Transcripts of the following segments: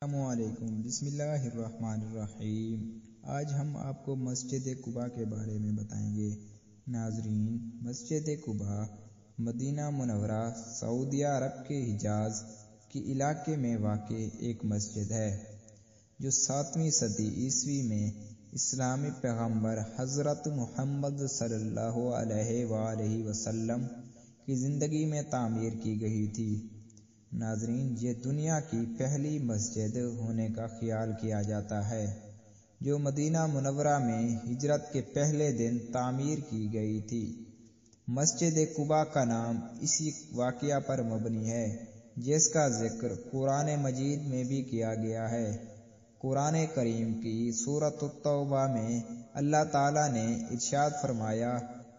السلام علیکم، بسم اللہ الرحمن الرحیم۔ آج ہم آپ کو مسجد قباء کے بارے میں بتائیں گے۔ ناظرین، مسجد قباء مدینہ منورہ سعودیہ عرب کے حجاز کے علاقے میں واقع ایک مسجد ہے جو 7ویں صدی عیسوی میں اسلامی پیغمبر حضرت محمد صلی اللہ علیہ وآلہ وسلم کی زندگی میں تعمیر کی گئی تھی۔ ناظرین، یہ دنیا کی پہلی مسجد ہونے کا خیال کیا جاتا ہے جو مدینہ منورہ میں ہجرت کے پہلے دن تعمیر کی گئی تھی۔ مسجد قباء کا نام اسی واقعہ پر مبنی ہے جس کا ذکر قرآن مجید میں بھی کیا گیا ہے۔ قرآن کریم کی سورۃ التوبہ میں اللہ تعالیٰ نے ارشاد فرمایا: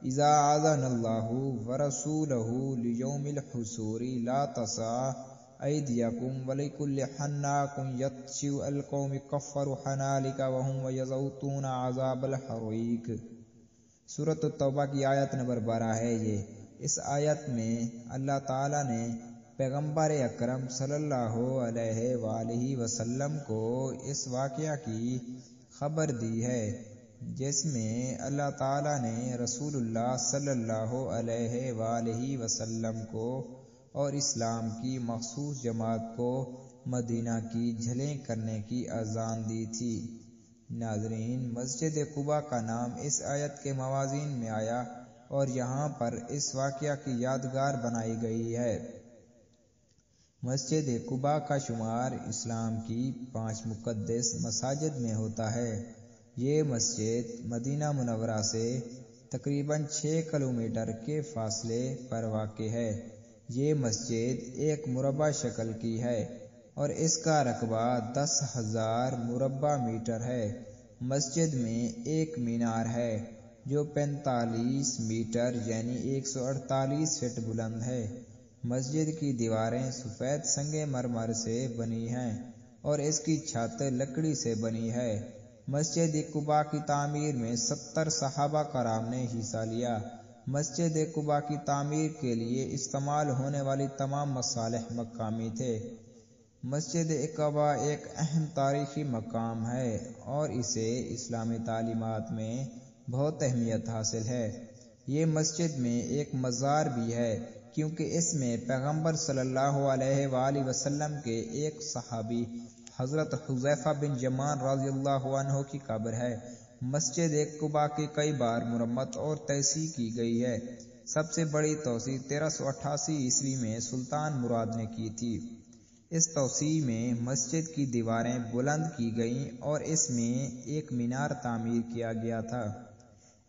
اذا اذن اللہ ورسولہ لیوم الحشور لا تسعوا ایدیکم ولکل حناق یطشع القوم کفروا ہنالک وہم یذوقون عذاب الحریق۔ سورۃ التوبہ کی آیت نمبر 12 ہے یہ۔ اس آیت میں اللہ تعالیٰ نے پیغمبر اکرم صلی اللہ علیہ وآلہ وسلم کو اس واقعہ کی خبر دی ہے جس میں اللہ تعالیٰ نے رسول اللہ صلی اللہ علیہ وآلہ وسلم کو اور اسلام کی مخصوص جماعت کو مدینہ کی جھلیں کرنے کی اذان دی تھی۔ ناظرین، مسجد قباء کا نام اس آیت کے موازین میں آیا اور یہاں پر اس واقعہ کی یادگار بنائی گئی ہے۔ مسجد قباء کا شمار اسلام کی 5 مقدس مساجد میں ہوتا ہے۔ یہ مسجد مدینہ منورہ سے تقریباً 6 کلومیٹر کے فاصلے پر واقع ہے۔ یہ مسجد ایک مربع شکل کی ہے اور اس کا رقبہ 10,000 مربع میٹر ہے۔ مسجد میں ایک مینار ہے جو 45 میٹر یعنی 148 فٹ بلند ہے۔ مسجد کی دیواریں سفید سنگ مرمر سے بنی ہیں اور اس کی چھت لکڑی سے بنی ہے۔ مسجد قباء کی تعمیر میں 70 صحابہ کرام نے حصہ لیا۔ مسجد قباء کی تعمیر کے لیے استعمال ہونے والی تمام مصالح مقامی تھے۔ مسجد قباء ایک اہم تاریخی مقام ہے اور اسے اسلامی تعلیمات میں بہت اہمیت حاصل ہے۔ یہ مسجد میں ایک مزار بھی ہے کیونکہ اس میں پیغمبر صلی اللہ علیہ وآلہ وسلم کے ایک صحابی حضرت حذیفہ بن یمان رضی اللہ عنہ کی قبر ہے۔ مسجد قباء کی کئی بار مرمت اور توسیع کی گئی ہے۔ سب سے بڑی توسیع 1388 عیسوی میں سلطان مراد نے کی تھی۔ اس توسیع میں مسجد کی دیواریں بلند کی گئیں اور اس میں ایک مینار تعمیر کیا گیا تھا۔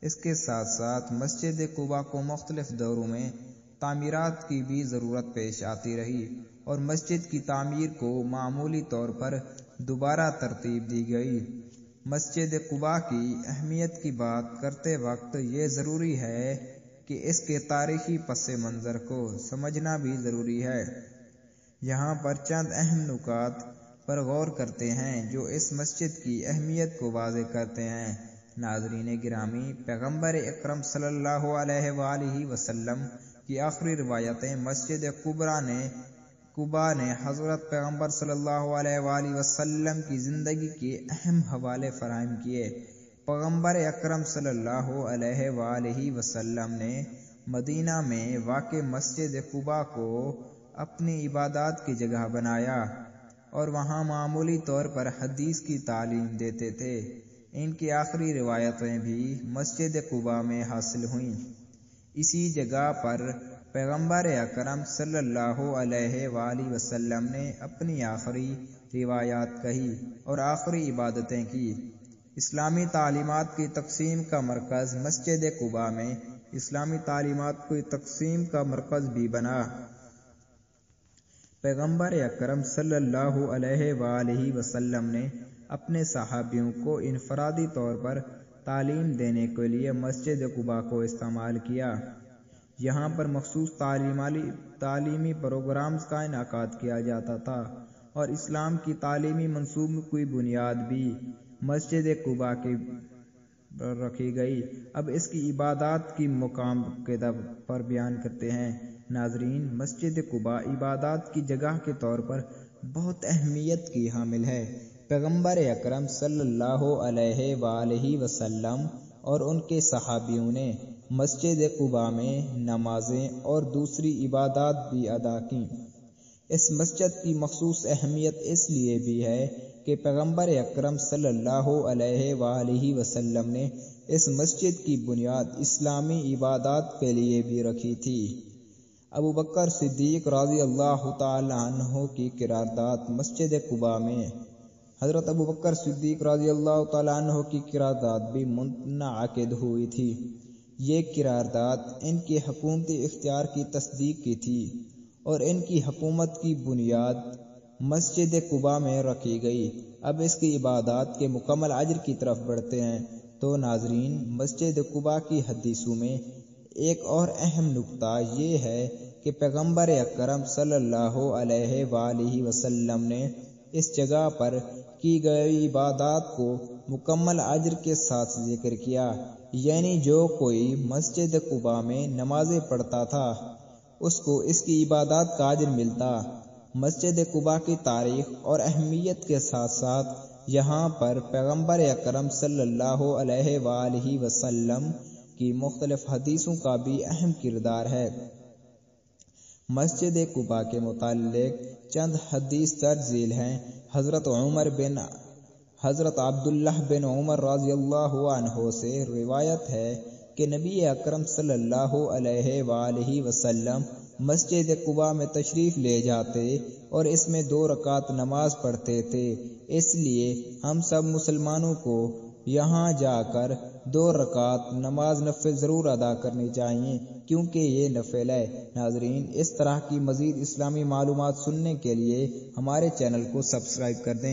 اس کے ساتھ ساتھ مسجد قباء کو مختلف دوروں میں تعمیرات کی بھی ضرورت پیش آتی رہی اور مسجد کی تعمیر کو معمولی طور پر دوبارہ ترتیب دی گئی۔ مسجد قباء کی اہمیت کی بات کرتے وقت یہ ضروری ہے کہ اس کے تاریخی پس منظر کو سمجھنا بھی ضروری ہے۔ یہاں پر چند اہم نکات پر غور کرتے ہیں جو اس مسجد کی اہمیت کو واضح کرتے ہیں۔ ناظرین گرامی، پیغمبر اکرم صلی اللہ علیہ وآلہ وسلم کی آخری روایتیں مسجد قباء نے حضرت پیغمبر صلی اللہ علیہ وآلہ وسلم کی زندگی کے اہم حوالے فراہم کیے۔ پیغمبر اکرم صلی اللہ علیہ وآلہ وسلم نے مدینہ میں واقع مسجد قباء کو اپنی عبادات کی جگہ بنایا اور وہاں معمولی طور پر حدیث کی تعلیم دیتے تھے۔ ان کی آخری روایتیں بھی مسجد قباء میں حاصل ہوئیں۔ اسی جگہ پر پیغمبر اکرم صلی اللہ علیہ وآلہ وسلم نے اپنی آخری روایات کہی اور آخری عبادتیں کی۔ اسلامی تعلیمات کی تقسیم کا مرکز مسجد قباء میں اسلامی تعلیمات کی تقسیم کا مرکز بھی بنا۔ پیغمبر اکرم صلی اللہ علیہ وآلہ وسلم نے اپنے صحابیوں کو انفرادی طور پر تعلیم دینے کے لیے مسجد قباء کو استعمال کیا۔ یہاں پر مخصوص تعلیمی پروگرامز کا انعقاد کیا جاتا تھا اور اسلام کی تعلیمی منصوبوں کی بنیاد بھی مسجد قباء کی رکھی گئی۔ اب اس کی عبادات کی مقام پر بیان کرتے ہیں۔ ناظرین، مسجد قباء عبادات کی جگہ کے طور پر بہت اہمیت کی حامل ہے۔ پیغمبر اکرم صلی اللہ علیہ وآلہ وسلم اور ان کے صحابیوں نے مسجد قباء میں نمازیں اور دوسری عبادات بھی ادا کیں۔ اس مسجد کی مخصوص اہمیت اس لیے بھی ہے کہ پیغمبر اکرم صلی اللہ علیہ وآلہ وسلم نے اس مسجد کی بنیاد اسلامی عبادات کے لیے بھی رکھی تھی۔ ابو بکر صدیق رضی اللہ تعالی عنہ کی قرارداد مسجد قباء میں حضرت ابو بکر صدیق رضی اللہ تعالی عنہ کی قرارداد بھی منعقد ہوئی تھی۔ یہ قرارداد ان کے حکومتی اختیار کی تصدیق کی تھی اور ان کی حکومت کی بنیاد مسجد قباء میں رکھی گئی۔ اب اس کی عبادات کے مکمل اجر کی طرف بڑھتے ہیں تو ناظرین، مسجد قباء کی حدیثوں میں ایک اور اہم نکتہ یہ ہے کہ پیغمبر اکرم صلی اللہ علیہ وآلہ وسلم نے اس جگہ پر کی گئی عبادات کو مکمل اجر کے ساتھ ذکر کیا، یعنی جو کوئی مسجد قباء میں نمازیں پڑھتا تھا اس کو اس کی عبادات کا اجر ملتا۔ مسجد قباء کی تاریخ اور اہمیت کے ساتھ ساتھ یہاں پر پیغمبر اکرم صلی اللہ علیہ وآلہ وسلم کی مختلف حدیثوں کا بھی اہم کردار ہے۔ مسجد قباء کے متعلق چند حدیث درج ذیل ہیں۔ حضرت عبداللہ بن عمر رضی اللہ عنہ سے روایت ہے کہ نبی اکرم صلی اللہ علیہ وآلہ وسلم مسجد قباء میں تشریف لے جاتے اور اس میں 2 رکعت نماز پڑھتے تھے۔ اس لیے ہم سب مسلمانوں کو یہاں جا کر 2 رکعت نماز نفل ضرور ادا کرنی چاہیے، کیونکہ یہ نفل ہے۔ ناظرین، اس طرح کی مزید اسلامی معلومات سننے کے لیے ہمارے چینل کو سبسکرائب کر دیں۔